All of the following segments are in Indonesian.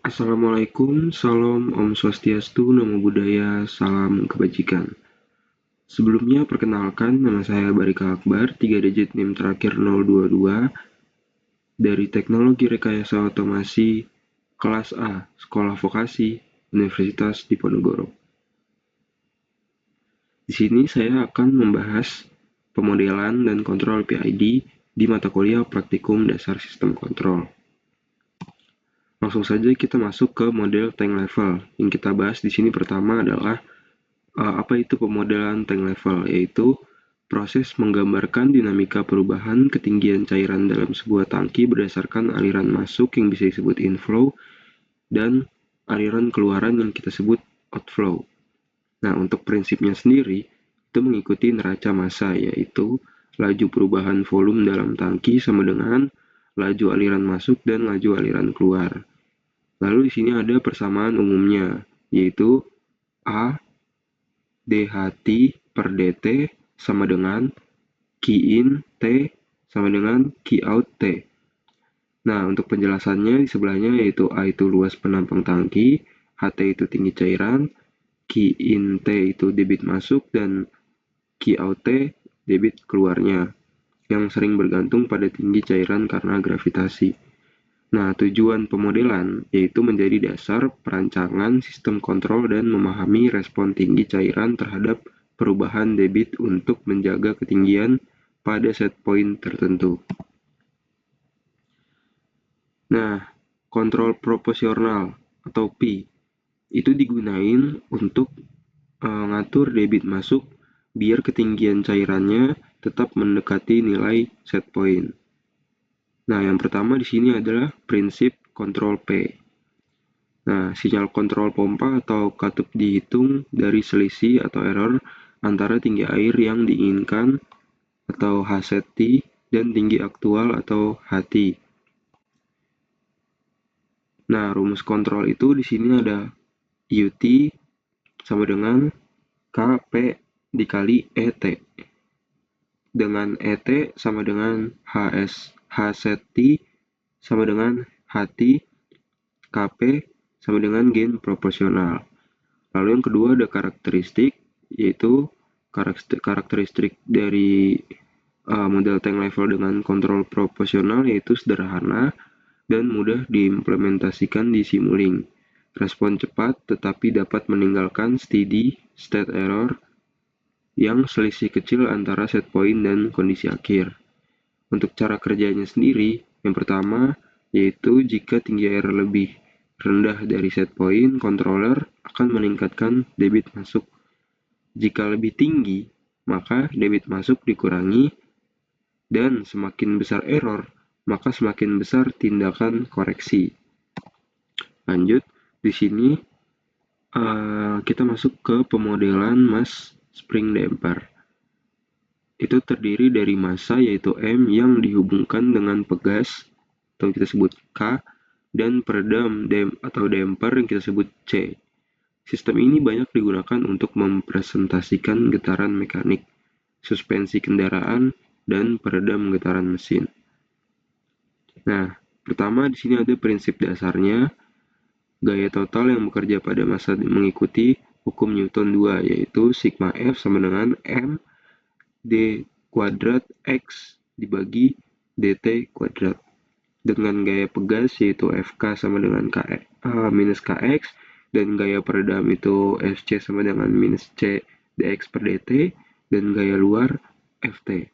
Assalamualaikum, salam, Om Swastiastu, Namo Buddhaya, salam kebajikan. Sebelumnya perkenalkan, nama saya Barika Akbar, 3 digit NIM terakhir 022, dari Teknologi Rekayasa Otomasi, kelas A, Sekolah Vokasi, Universitas Diponegoro. Di sini saya akan membahas pemodelan dan kontrol PID di mata kuliah Praktikum Dasar Sistem Kontrol. Langsung saja kita masuk ke model tank level. Yang kita bahas di sini pertama adalah apa itu pemodelan tank level, yaitu proses menggambarkan dinamika perubahan ketinggian cairan dalam sebuah tangki berdasarkan aliran masuk yang bisa disebut inflow dan aliran keluaran yang kita sebut outflow. Nah, untuk prinsipnya sendiri, itu mengikuti neraca massa, yaitu laju perubahan volume dalam tangki sama dengan laju aliran masuk dan laju aliran keluar. Lalu di sini ada persamaan umumnya, yaitu A dHT per dt sama dengan Q in T sama dengan Q out T. Nah, untuk penjelasannya di sebelahnya yaitu A itu luas penampang tangki, HT itu tinggi cairan, Q in T itu debit masuk, dan Q out T debit keluarnya, yang sering bergantung pada tinggi cairan karena gravitasi. Nah, tujuan pemodelan yaitu menjadi dasar perancangan sistem kontrol dan memahami respon tinggi cairan terhadap perubahan debit untuk menjaga ketinggian pada set point tertentu. Nah, kontrol proporsional atau P itu digunain untuk ngatur debit masuk biar ketinggian cairannya tetap mendekati nilai set point. Nah, yang pertama di sini adalah prinsip kontrol P. Nah, sinyal kontrol pompa atau katup dihitung dari selisih atau error antara tinggi air yang diinginkan atau HZT dan tinggi aktual atau HT. Nah, rumus kontrol itu di sini ada UT sama dengan KP dikali ET. Dengan ET sama dengan HZT sama dengan HT, KP sama dengan gain proporsional. Lalu yang kedua ada karakteristik, yaitu karakteristik dari model tank level dengan kontrol proporsional yaitu sederhana dan mudah diimplementasikan di Simulink. Respon cepat tetapi dapat meninggalkan steady state error yang selisih kecil antara set point dan kondisi akhir. Untuk cara kerjanya sendiri, yang pertama yaitu jika tinggi air lebih rendah dari set point, controller akan meningkatkan debit masuk. Jika lebih tinggi, maka debit masuk dikurangi, dan semakin besar error, maka semakin besar tindakan koreksi. Lanjut, di sini kita masuk ke pemodelan mass spring damper. Itu terdiri dari massa yaitu M yang dihubungkan dengan pegas atau kita sebut K dan peredam atau damper yang kita sebut C. Sistem ini banyak digunakan untuk mempresentasikan getaran mekanik, suspensi kendaraan, dan peredam getaran mesin. Nah, pertama di sini ada prinsip dasarnya, gaya total yang bekerja pada massa mengikuti hukum Newton 2, yaitu sigma F sama dengan M D kuadrat X dibagi dt kuadrat. Dengan gaya pegas yaitu Fk sama dengan minus Kx, dan gaya peredam itu Fc sama dengan minus C dx per dt, dan gaya luar Ft.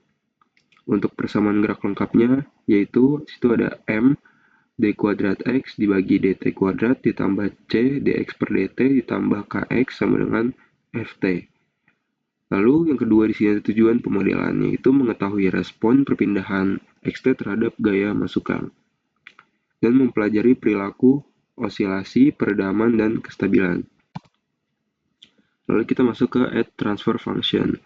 Untuk persamaan gerak lengkapnya yaitu situ ada M d kuadrat X dibagi dt kuadrat ditambah C dx per dt ditambah Kx sama dengan Ft. Lalu yang kedua di sini ada tujuan pemodelannya, yaitu mengetahui respon perpindahan Xt terhadap gaya masukan dan mempelajari perilaku osilasi, peredaman, dan kestabilan. Lalu kita masuk ke add transfer function.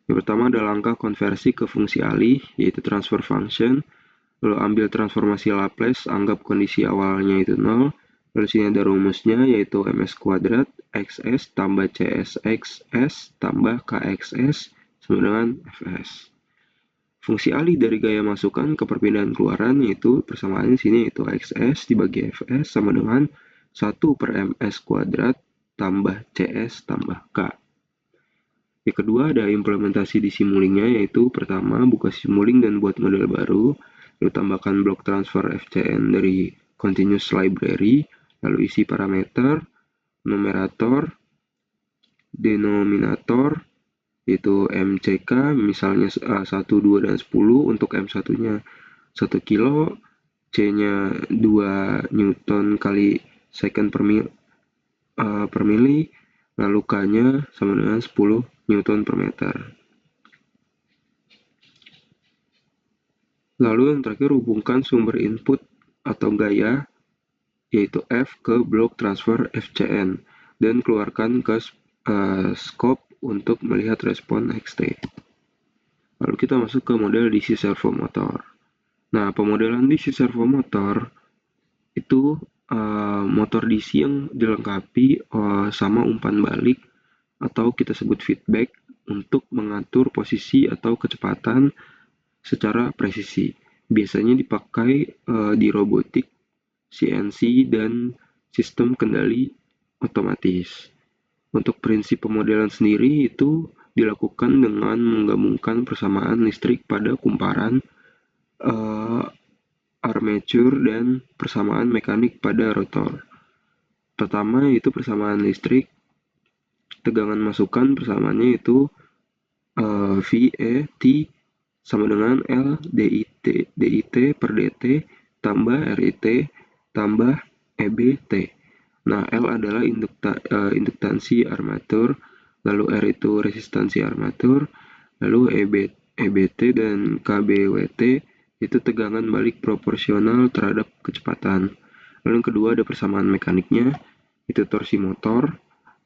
Yang pertama ada langkah konversi ke fungsi alih, yaitu transfer function. Lalu ambil transformasi Laplace, anggap kondisi awalnya itu 0. Lalu sini ada rumusnya, yaitu ms kuadrat xs tambah csxs tambah kxs sama dengan fs. Fungsi alih dari gaya masukan ke perpindahan keluaran yaitu persamaan sini yaitu xs dibagi fs sama dengan 1/ms² tambah CS tambah K. Yang kedua ada implementasi di Simulink-nya, yaitu pertama buka Simulink dan buat model baru, lalu tambahkan blok transfer FCN dari continuous library, lalu isi parameter, numerator, denominator, yaitu MCK, misalnya 1, 2, dan 10, untuk M1-nya 1 kilo, C-nya 2 Newton kali second per mili, lalu K-nya sama dengan 10 Newton per meter. Lalu yang terakhir hubungkan sumber input atau gaya, yaitu F, ke blok transfer FCN, dan keluarkan ke scope untuk melihat respon XT. Lalu kita masuk ke model DC servo motor. Nah, pemodelan DC servo motor itu motor DC yang dilengkapi sama umpan balik atau kita sebut feedback untuk mengatur posisi atau kecepatan secara presisi. Biasanya dipakai di robotik, CNC, dan sistem kendali otomatis. Untuk prinsip pemodelan sendiri itu dilakukan dengan menggabungkan persamaan listrik pada kumparan, armature, dan persamaan mekanik pada rotor. Pertama yaitu persamaan listrik. Tegangan masukan persamaannya itu VET sama dengan L DIT per DT tambah RIT tambah EBT. Nah, L adalah induktansi armatur, lalu R itu resistansi armatur, lalu EBT dan KBWT itu tegangan balik proporsional terhadap kecepatan. Lalu yang kedua ada persamaan mekaniknya, itu torsi motor,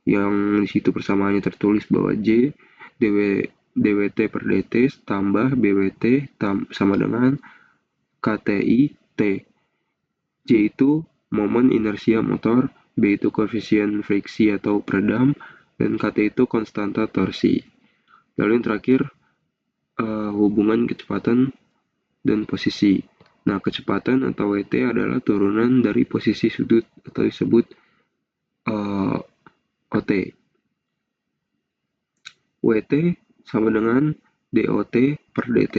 yang di situ persamaannya tertulis bahwa J DWT per DT tambah BWT sama dengan KTI T. J itu momen inersia motor, B itu koefisien friksi atau peredam, dan KT itu konstanta torsi. Lalu yang terakhir hubungan kecepatan dan posisi. Nah, kecepatan atau WT adalah turunan dari posisi sudut atau disebut OT. WT sama dengan DOT per DT.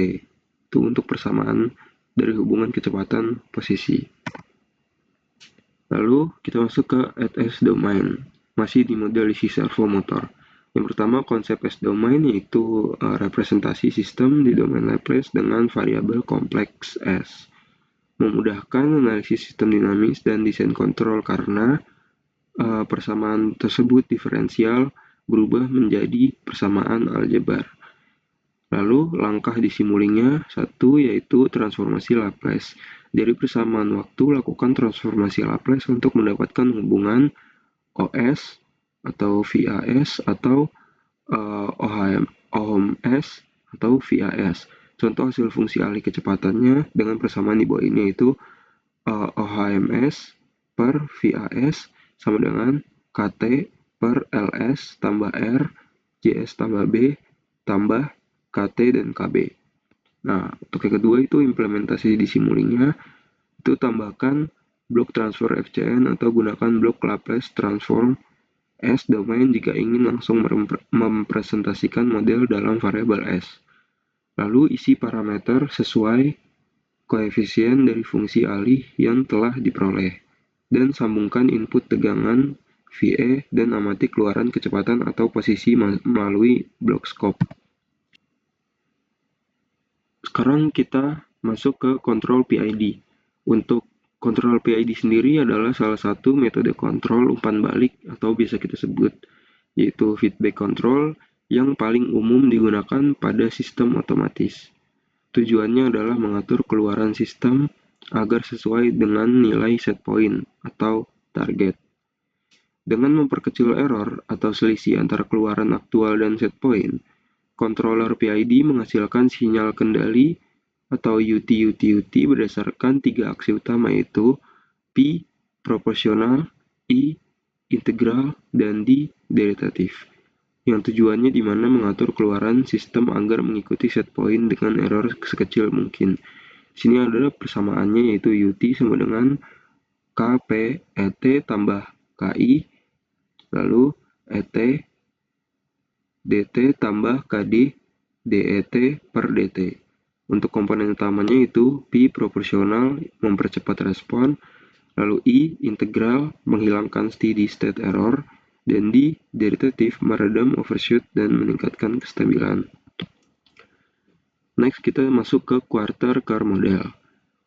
Itu untuk persamaan dari hubungan kecepatan posisi. Lalu kita masuk ke S domain, masih di model DC servo motor. Yang pertama konsep S domain yaitu representasi sistem di domain Laplace dengan variabel kompleks S. Memudahkan analisis sistem dinamis dan desain kontrol karena persamaan tersebut diferensial berubah menjadi persamaan aljabar. Lalu langkah di Simulink-nya satu yaitu transformasi Laplace. Dari persamaan waktu lakukan transformasi Laplace untuk mendapatkan hubungan OS atau VAS atau OHMS atau VAS. Contoh hasil fungsi alih kecepatannya dengan persamaan di bawah ini yaitu OHMS per VAS sama dengan KT per LS tambah R, JS tambah B, tambah KT dan KB. Nah, untuk yang kedua itu implementasi di Simulink-nya, itu tambahkan blok transfer FCN atau gunakan blok Laplace transform S domain jika ingin langsung mempresentasikan model dalam variabel S. Lalu isi parameter sesuai koefisien dari fungsi alih yang telah diperoleh, dan sambungkan input tegangan VE dan amati keluaran kecepatan atau posisi melalui blok scope. Sekarang kita masuk ke kontrol PID. Untuk kontrol PID sendiri adalah salah satu metode kontrol umpan balik atau bisa kita sebut yaitu feedback control yang paling umum digunakan pada sistem otomatis. Tujuannya adalah mengatur keluaran sistem agar sesuai dengan nilai set point atau target. Dengan memperkecil error atau selisih antara keluaran aktual dan set point, controller PID menghasilkan sinyal kendali atau UT berdasarkan tiga aksi utama yaitu P, proporsional, I, integral, dan D, derivatief. Yang tujuannya di mana mengatur keluaran sistem agar mengikuti set point dengan error sekecil mungkin. Sini adalah persamaannya yaitu UT sama dengan KP ET tambah KI, lalu ET DT tambah KD DET per DT. Untuk komponen utamanya itu Pi proporsional mempercepat respon, lalu I integral menghilangkan steady state error, dan D derivatives meredam overshoot dan meningkatkan kestabilan. Next kita masuk ke quarter car model.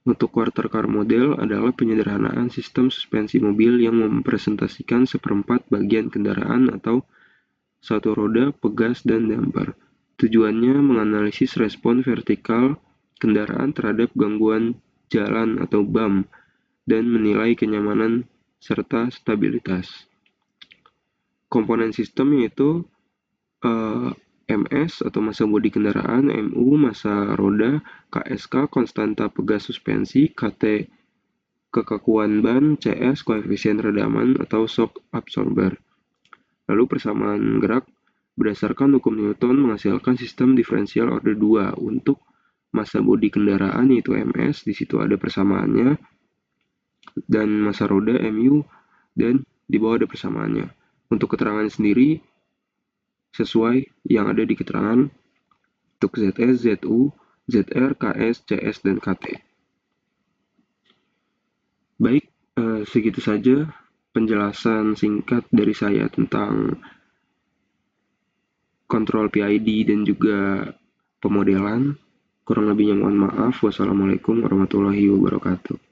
Untuk quarter car model adalah penyederhanaan sistem suspensi mobil yang mempresentasikan seperempat bagian kendaraan atau satu roda, pegas, dan damper. Tujuannya menganalisis respon vertikal kendaraan terhadap gangguan jalan atau BAM dan menilai kenyamanan serta stabilitas. Komponen sistem yaitu MS atau massa bodi kendaraan, MU massa roda, KSK konstanta pegas suspensi, KT kekakuan ban, CS koefisien redaman atau shock absorber. Lalu persamaan gerak berdasarkan hukum Newton menghasilkan sistem diferensial order 2 untuk massa bodi kendaraan yaitu MS, di situ ada persamaannya, dan massa roda MU, dan di bawah ada persamaannya. Untuk keterangan sendiri sesuai yang ada di keterangan untuk ZS, ZU, ZR, KS, CS, dan KT. Baik, segitu saja penjelasan singkat dari saya tentang kontrol PID dan juga pemodelan. Kurang lebihnya mohon maaf. Wassalamualaikum warahmatullahi wabarakatuh.